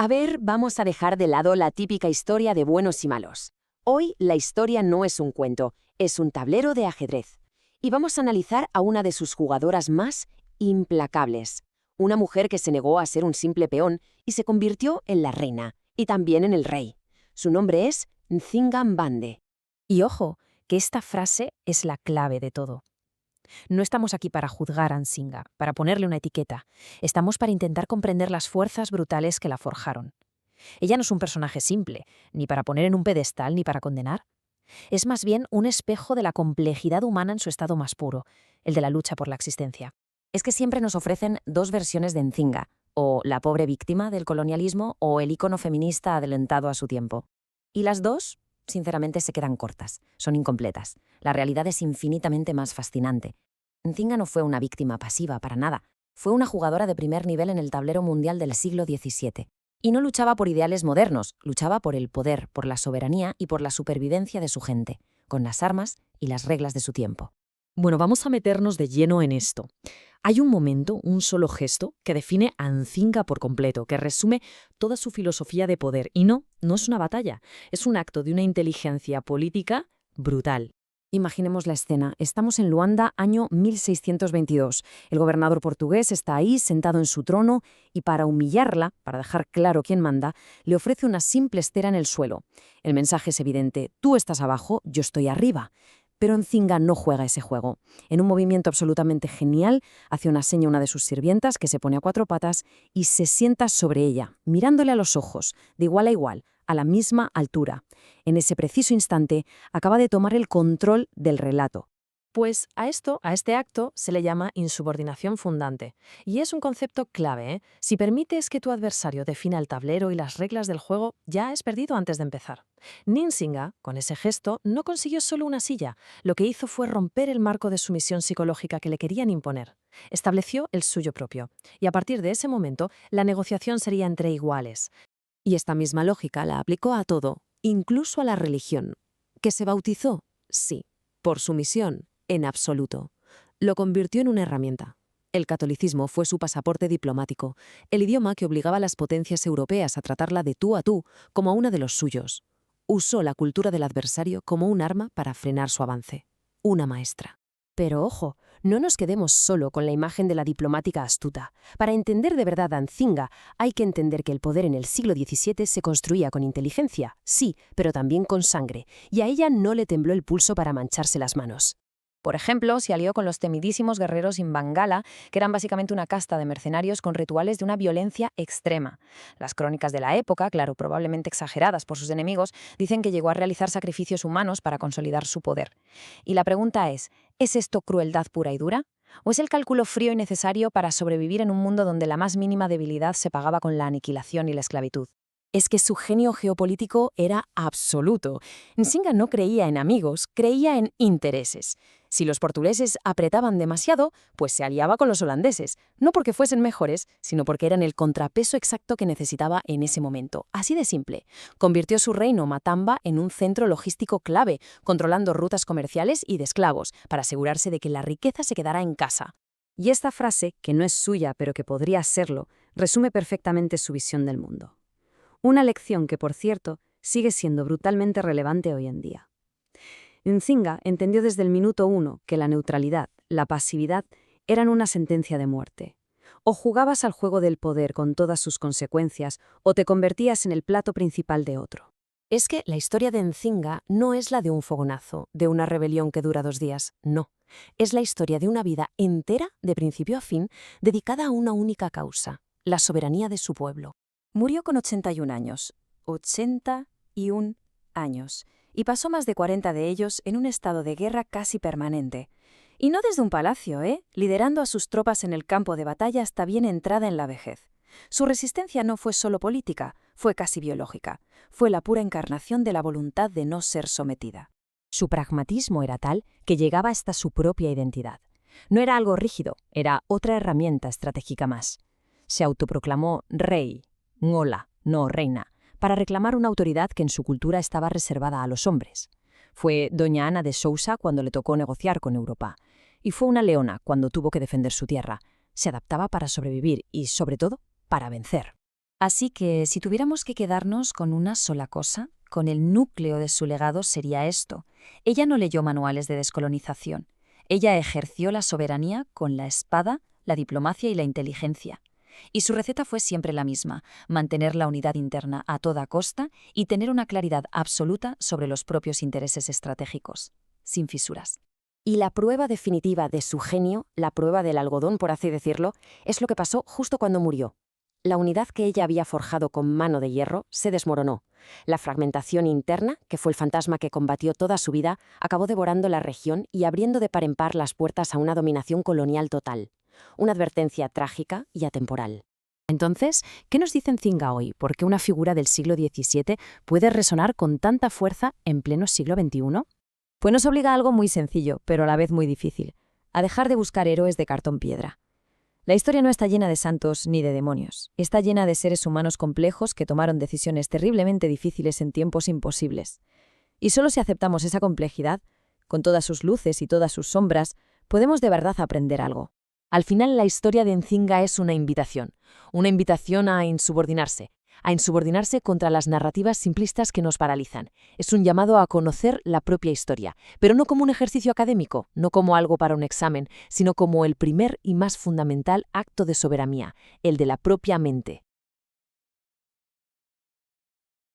A ver, vamos a dejar de lado la típica historia de buenos y malos. Hoy la historia no es un cuento, es un tablero de ajedrez. Y vamos a analizar a una de sus jugadoras más implacables. Una mujer que se negó a ser un simple peón y se convirtió en la reina, y también en el rey. Su nombre es Nzinga Mbande. Y ojo, que esta frase es la clave de todo. No estamos aquí para juzgar a Nzinga, para ponerle una etiqueta. Estamos para intentar comprender las fuerzas brutales que la forjaron. Ella no es un personaje simple, ni para poner en un pedestal ni para condenar. Es más bien un espejo de la complejidad humana en su estado más puro, el de la lucha por la existencia. Es que siempre nos ofrecen dos versiones de Nzinga, o la pobre víctima del colonialismo o el ícono feminista adelantado a su tiempo. Y las dos, sinceramente, se quedan cortas, son incompletas. La realidad es infinitamente más fascinante. Nzinga no fue una víctima pasiva, para nada. Fue una jugadora de primer nivel en el tablero mundial del siglo XVII. Y no luchaba por ideales modernos, luchaba por el poder, por la soberanía y por la supervivencia de su gente, con las armas y las reglas de su tiempo. Bueno, vamos a meternos de lleno en esto. Hay un momento, un solo gesto, que define a Nzinga por completo, que resume toda su filosofía de poder. Y no es una batalla, es un acto de una inteligencia política brutal. Imaginemos la escena. Estamos en Luanda, año 1622. El gobernador portugués está ahí, sentado en su trono, y para humillarla, para dejar claro quién manda, le ofrece una simple estera en el suelo. El mensaje es evidente: tú estás abajo, yo estoy arriba. Pero Nzinga no juega ese juego. En un movimiento absolutamente genial, hace una seña a una de sus sirvientas, que se pone a cuatro patas, y se sienta sobre ella, mirándole a los ojos, de igual a igual, a la misma altura. En ese preciso instante, acaba de tomar el control del relato. Pues a este acto, se le llama insubordinación fundante. Y es un concepto clave, ¿eh? Si permites que tu adversario defina el tablero y las reglas del juego, ya has perdido antes de empezar. Nzinga, con ese gesto, no consiguió solo una silla. Lo que hizo fue romper el marco de sumisión psicológica que le querían imponer. Estableció el suyo propio. Y a partir de ese momento, la negociación sería entre iguales. Y esta misma lógica la aplicó a todo, incluso a la religión. ¿Que se bautizó? Sí. Por sumisión, en absoluto. Lo convirtió en una herramienta. El catolicismo fue su pasaporte diplomático, el idioma que obligaba a las potencias europeas a tratarla de tú a tú como a una de los suyos. Usó la cultura del adversario como un arma para frenar su avance. Una maestra. Pero ojo, no nos quedemos solo con la imagen de la diplomática astuta. Para entender de verdad a Nzinga, hay que entender que el poder en el siglo XVII se construía con inteligencia, sí, pero también con sangre, y a ella no le tembló el pulso para mancharse las manos. Por ejemplo, se alió con los temidísimos guerreros Imbangala, que eran básicamente una casta de mercenarios con rituales de una violencia extrema. Las crónicas de la época, claro, probablemente exageradas por sus enemigos, dicen que llegó a realizar sacrificios humanos para consolidar su poder. Y la pregunta ¿es esto crueldad pura y dura? ¿O es el cálculo frío y necesario para sobrevivir en un mundo donde la más mínima debilidad se pagaba con la aniquilación y la esclavitud? Es que su genio geopolítico era absoluto. Nzinga no creía en amigos, creía en intereses. Si los portugueses apretaban demasiado, pues se aliaba con los holandeses, no porque fuesen mejores, sino porque eran el contrapeso exacto que necesitaba en ese momento. Así de simple. Convirtió su reino, Matamba, en un centro logístico clave, controlando rutas comerciales y de esclavos, para asegurarse de que la riqueza se quedara en casa. Y esta frase, que no es suya pero que podría serlo, resume perfectamente su visión del mundo. Una lección que, por cierto, sigue siendo brutalmente relevante hoy en día. Nzinga entendió desde el minuto uno que la neutralidad, la pasividad, eran una sentencia de muerte. O jugabas al juego del poder con todas sus consecuencias, o te convertías en el plato principal de otro. Es que la historia de Nzinga no es la de un fogonazo, de una rebelión que dura 2 días, no. Es la historia de una vida entera, de principio a fin, dedicada a una única causa, la soberanía de su pueblo. Murió con 81 años. 81 años. Y pasó más de 40 de ellos en un estado de guerra casi permanente. Y no desde un palacio, liderando a sus tropas en el campo de batalla hasta bien entrada en la vejez. Su resistencia no fue solo política, fue casi biológica. Fue la pura encarnación de la voluntad de no ser sometida. Su pragmatismo era tal que llegaba hasta su propia identidad. No era algo rígido, era otra herramienta estratégica más. Se autoproclamó rey, ngola, no reina, para reclamar una autoridad que en su cultura estaba reservada a los hombres. Fue doña Ana de Sousa cuando le tocó negociar con Europa. Y fue una leona cuando tuvo que defender su tierra. Se adaptaba para sobrevivir y, sobre todo, para vencer. Así que si tuviéramos que quedarnos con una sola cosa, con el núcleo de su legado sería esto. Ella no leyó manuales de descolonización. Ella ejerció la soberanía con la espada, la diplomacia y la inteligencia. Y su receta fue siempre la misma: mantener la unidad interna a toda costa y tener una claridad absoluta sobre los propios intereses estratégicos, sin fisuras. Y la prueba definitiva de su genio, la prueba del algodón, por así decirlo, es lo que pasó justo cuando murió. La unidad que ella había forjado con mano de hierro se desmoronó. La fragmentación interna, que fue el fantasma que combatió toda su vida, acabó devorando la región y abriendo de par en par las puertas a una dominación colonial total. Una advertencia trágica y atemporal. Entonces, ¿qué nos dice Nzinga hoy? ¿Por qué una figura del siglo XVII puede resonar con tanta fuerza en pleno siglo XXI? Pues nos obliga a algo muy sencillo, pero a la vez muy difícil: a dejar de buscar héroes de cartón piedra. La historia no está llena de santos ni de demonios. Está llena de seres humanos complejos que tomaron decisiones terriblemente difíciles en tiempos imposibles. Y solo si aceptamos esa complejidad, con todas sus luces y todas sus sombras, podemos de verdad aprender algo. Al final, la historia de Nzinga es una invitación a insubordinarse contra las narrativas simplistas que nos paralizan. Es un llamado a conocer la propia historia, pero no como un ejercicio académico, no como algo para un examen, sino como el primer y más fundamental acto de soberanía, el de la propia mente.